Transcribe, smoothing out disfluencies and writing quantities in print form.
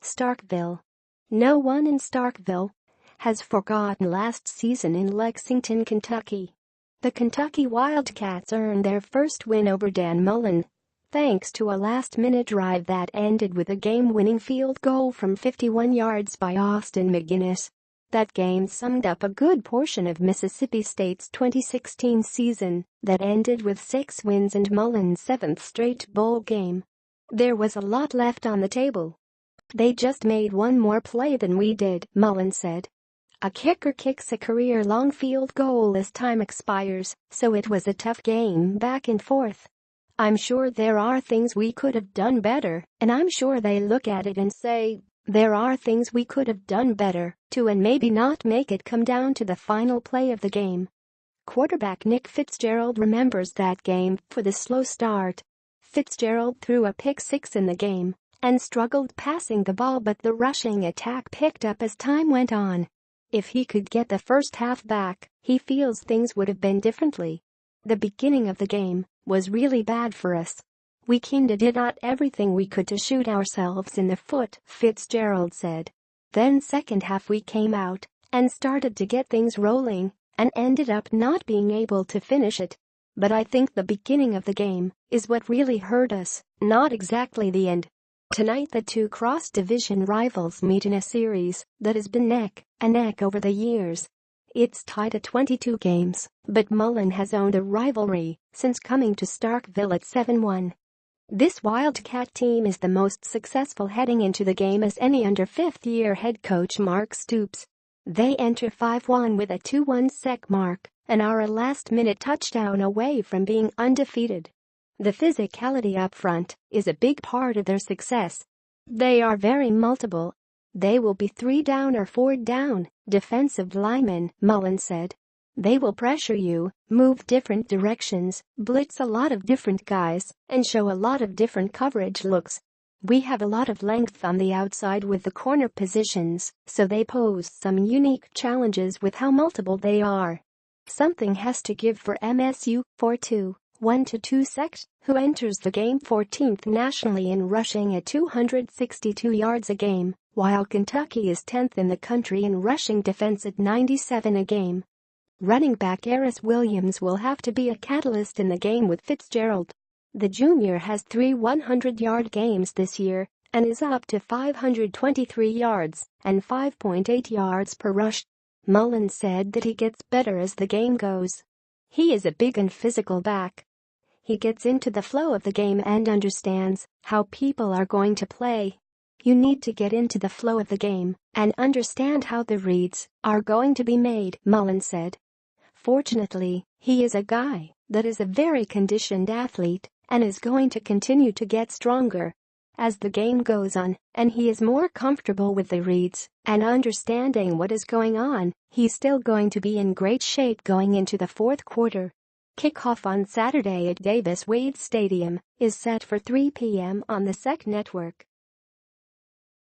Starkville. No one in Starkville has forgotten last season in Lexington, Kentucky. The Kentucky Wildcats earned their first win over Dan Mullen, thanks to a last-minute drive that ended with a game-winning field goal from 51 yards by Austin MacGinnis. That game summed up a good portion of Mississippi State's 2016 season that ended with 6 wins and Mullen's 7th straight bowl game. There was a lot left on the table. "They just made one more play than we did," Mullen said. "A kicker kicks a career-long field goal as time expires, so it was a tough game back and forth. I'm sure there are things we could have done better, and I'm sure they look at it and say, there are things we could have done better, too, and maybe not make it come down to the final play of the game." Quarterback Nick Fitzgerald remembers that game for the slow start. Fitzgerald threw a pick-6 in the game and struggled passing the ball, but the rushing attack picked up as time went on. If he could get the first half back, he feels things would have been differently. "The beginning of the game was really bad for us. We kinda did everything we could to shoot ourselves in the foot," Fitzgerald said. "Then second half we came out and started to get things rolling and ended up not being able to finish it. But I think the beginning of the game is what really hurt us, not exactly the end." Tonight the two cross-division rivals meet in a series that has been neck and neck over the years. It's tied at 22 games, but Mullen has owned the rivalry since coming to Starkville at 7-1. This Wildcat team is the most successful heading into the game as any under fifth-year head coach Mark Stoops. They enter 5-1 with a 2-1 sec mark and are a last-minute touchdown away from being undefeated. The physicality up front is a big part of their success. They are very multiple. They will be 3 down or 4 down defensive linemen, Mullen said. They will pressure you, move different directions, blitz a lot of different guys, and show a lot of different coverage looks. We have a lot of length on the outside with the corner positions, so they pose some unique challenges with how multiple they are. Something has to give for MSU, 4-2 sect, who enters the game 14th nationally in rushing at 262 yards a game, while Kentucky is 10th in the country in rushing defense at 97 a game. Running back Eris Williams will have to be a catalyst in the game with Fitzgerald. The junior has 3 100-yard games this year and is up to 523 yards and 5.8 yards per rush. Mullen said that he gets better as the game goes. He is a big and physical back. He gets into the flow of the game and understands how people are going to play. You need to get into the flow of the game and understand how the reads are going to be made, Mullen said. Fortunately, he is a guy that is a very conditioned athlete and is going to continue to get stronger as the game goes on, and he is more comfortable with the reads and understanding what is going on. He's still going to be in great shape going into the fourth quarter. Kickoff on Saturday at Davis-Wade Stadium is set for 3 p.m. on the SEC network.